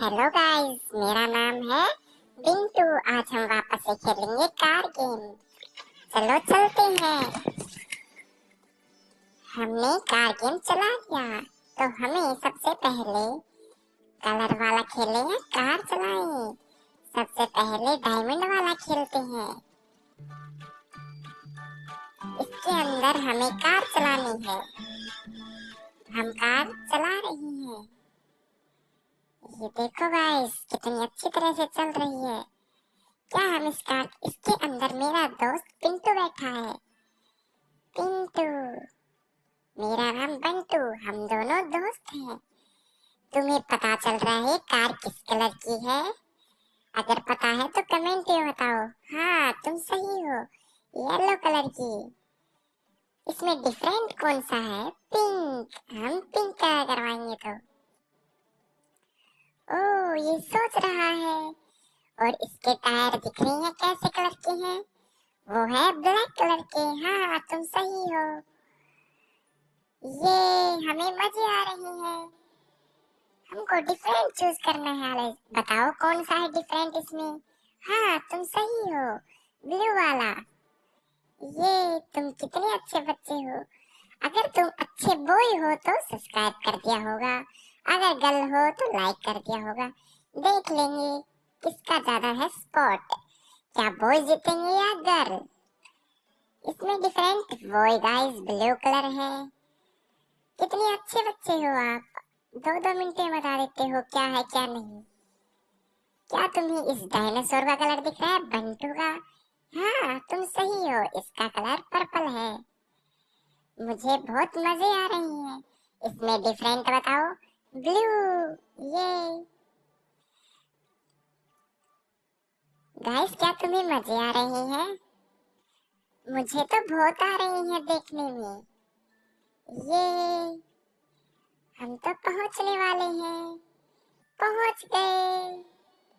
Hello guys, मेरा नाम है बिंटू। आज हम वापस से खेलेंगे कार गेम। चलो चलते हैं। हमने कार गेम चला लिया, तो हमें सबसे पहले कलर वाला खेलें या कार चलाएं। सबसे पहले डायमंड वाला खेलते हैं। इसके अंदर हमें कार चलानी है। हम कार चला रही हैं। ये देखो गाइस, कितनी अच्छी तरह से चल रही है। क्या हम इसके अंदर मेरा दोस्त पिंटू बैठा है। पिंटू, मेरा नाम बंटू, हम दोनों दोस्त हैं। तुम्हें पता चल रहा है कार किस कलर की है? अगर पता है तो कमेंट में बताओ। हाँ, तुम सही हो, येलो कलर की। इसमें डिफरेंट कौन सा है? पिंक। हम पिंक कलर करवाएंगे तो। ओह, ये सोच रहा है। और इसके टायर दिख रहे हैं कैसे कलर के हैं? वो है ब्लैक कलर के। हाँ, तुम सही हो। ये हमें मजे आ रहे हैं। हमको डिफरेंट चूज करना है। अरे बताओ कौन सा है डिफरेंट इसमें? हाँ, तुम सही हो, ब्लू वाला। ये तुम कितने अच्छे बच्चे हो। अगर तुम अच्छे बॉय हो तो सब्सक्राइब कर दिया होगा। अगर गर्ल हो तो लाइक कर दिया होगा। देख लेंगे किसका ज्यादा है स्पॉट। क्या बॉय जीतेंगे या गर्ल? इसमें different boy guys blue colour है। कितने अच्छे बच्चे हो आप। 2-2 मिनट में बता देते हो क्या है क्या नहीं। क्या तुम्हें इस डायनासोर का कलर दिख रहा है? बंटू का। हाँ, तुम सही हो, इसका कलर पर्पल है। मुझे बहुत मजे आ रहे हैं। इसमें डिफरेंट बताओ। ब्लू। ये गाइस, क्या तुम्हें मजे आ रहे हैं? मुझे तो बहुत आ रहे हैं देखने में। ये हम तो पहुंचने वाले हैं। पहुंच गए।